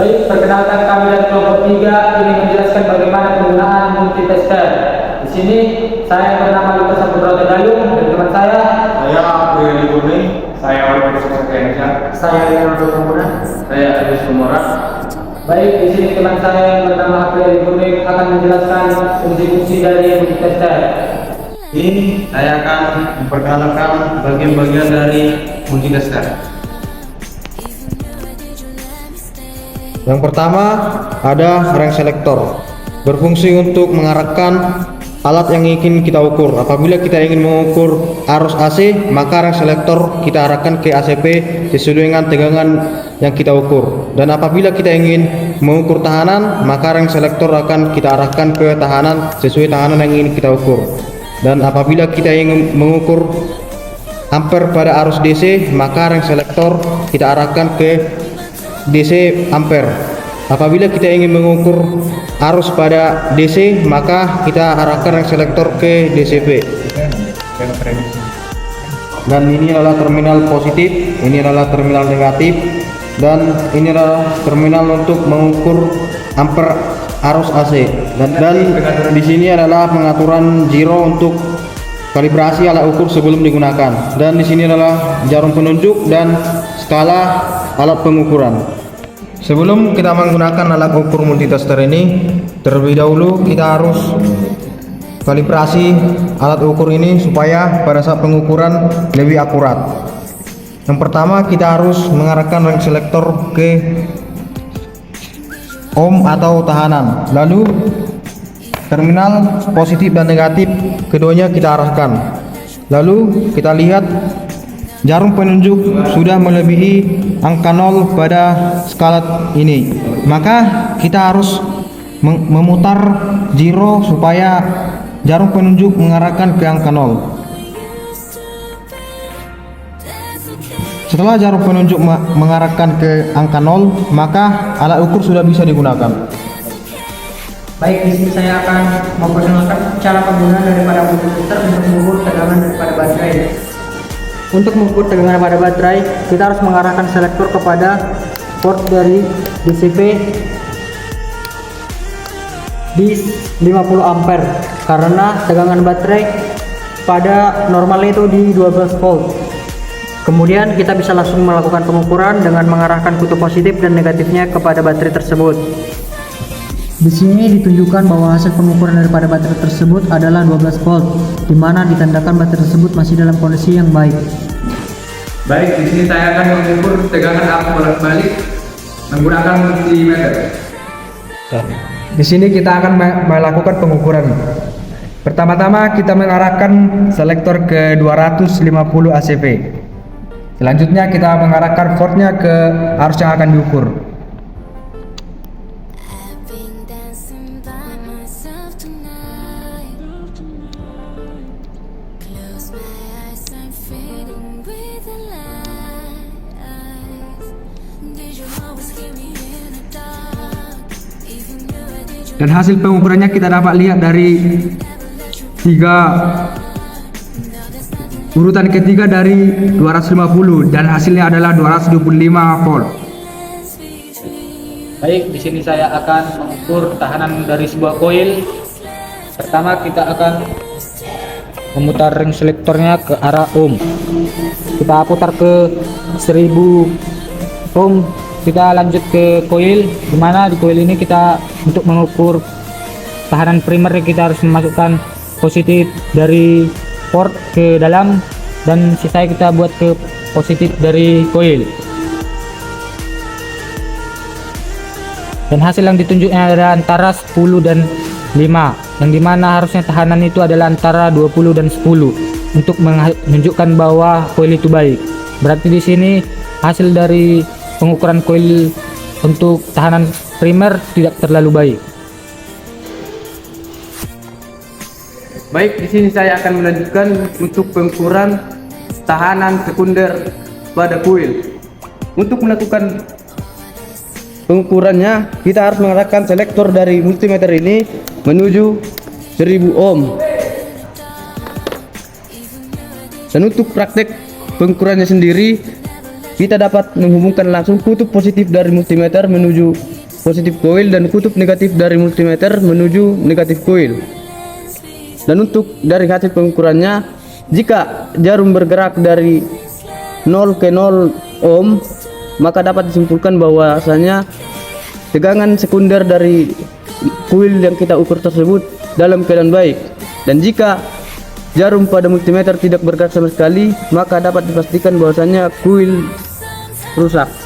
Baik, perkenalkan kami dari kelompok 3 ini menjelaskan bagaimana penggunaan multitester. Di sini saya bernama Lukas Saputra Tegalung dan teman saya Priyadi Kurni, saya Profesor Kenca, saya Leonardo Pamuna. saya Agus Sumora. Baik, di sini teman saya yang bernama Priyadi Kurni akan menjelaskan fungsi-fungsi dari multitester. Ini saya akan memperkenalkan bagian-bagian dari multitester. Yang pertama ada range selector, berfungsi untuk mengarahkan alat yang ingin kita ukur. Apabila kita ingin mengukur arus AC, maka range selector kita arahkan ke ACP sesuai dengan tegangan yang kita ukur. Dan apabila kita ingin mengukur tahanan, maka range selector akan kita arahkan ke tahanan sesuai tahanan yang ingin kita ukur. Dan apabila kita ingin mengukur ampere pada arus DC, maka range selector kita arahkan ke DC ampere. Apabila kita ingin mengukur arus pada DC, maka kita arahkan range selector ke DCP. Dan ini adalah terminal positif, ini adalah terminal negatif, dan ini adalah terminal untuk mengukur ampere arus AC. Dan di sini adalah pengaturan zero untuk kalibrasi alat ukur sebelum digunakan. Dan di sini adalah jarum penunjuk dan skala alat pengukuran. Sebelum kita menggunakan alat ukur multitester ini, terlebih dahulu kita harus kalibrasi alat ukur ini supaya pada saat pengukuran lebih akurat. Yang pertama kita harus mengarahkan range selector ke ohm atau tahanan. Lalu terminal positif dan negatif keduanya kita arahkan. Lalu kita lihat jarum penunjuk sudah melebihi angka 0 pada skala ini, maka kita harus memutar zero supaya jarum penunjuk mengarahkan ke angka 0. Setelah jarum penunjuk mengarahkan ke angka 0, maka alat ukur sudah bisa digunakan. Baik, di sini saya akan memperkenalkan cara penggunaan daripada multitester untuk mengukur tegangan daripada baterai. Untuk mengukur tegangan pada baterai, kita harus mengarahkan selektor kepada port dari DCP di 50 ampere karena tegangan baterai pada normalnya itu di 12 volt. Kemudian kita bisa langsung melakukan pengukuran dengan mengarahkan kutub positif dan negatifnya kepada baterai tersebut. Di sini ditunjukkan bahwa hasil pengukuran daripada baterai tersebut adalah 12 volt, di mana ditandakan baterai tersebut masih dalam kondisi yang baik. Baik, di sini saya akan mengukur tegangan arus bolak-balik menggunakan multimeter. Di sini kita akan melakukan pengukuran. Pertama-tama kita mengarahkan selektor ke 250 ACV. Selanjutnya kita mengarahkan voltnya ke arus yang akan diukur. Dan hasil pengukurannya kita dapat lihat dari urutan ketiga dari 250 dan hasilnya adalah 225 volt. Baik, di sini saya akan mengukur tahanan dari sebuah koil. Pertama kita akan memutar ring selektornya ke arah ohm. Kita putar ke 1000 ohm. Kita lanjut ke koil, di mana di koil ini kita untuk mengukur tahanan primer kita harus memasukkan positif dari port ke dalam dan sisanya kita buat ke positif dari koil. Dan hasil yang ditunjuknya adalah antara 10 dan 5, yang dimana harusnya tahanan itu adalah antara 20 dan 10 untuk menunjukkan bahwa koil itu baik. Berarti di sini hasil dari pengukuran koil untuk tahanan primer tidak terlalu baik. Baik, di sini saya akan melanjutkan untuk pengukuran tahanan sekunder pada koil. Untuk melakukan pengukurannya, kita harus mengarahkan selektor dari multimeter ini menuju 1000 ohm. Dan untuk praktek pengukurannya sendiri, kita dapat menghubungkan langsung kutub positif dari multimeter menuju positif coil dan kutub negatif dari multimeter menuju negatif coil. Dan untuk dari hasil pengukurannya, jika jarum bergerak dari 0 ke 0 ohm, maka dapat disimpulkan bahwasanya tegangan sekunder dari kuil yang kita ukur tersebut dalam keadaan baik. Dan jika jarum pada multimeter tidak bergerak sama sekali, maka dapat dipastikan bahwasanya kuil rusak.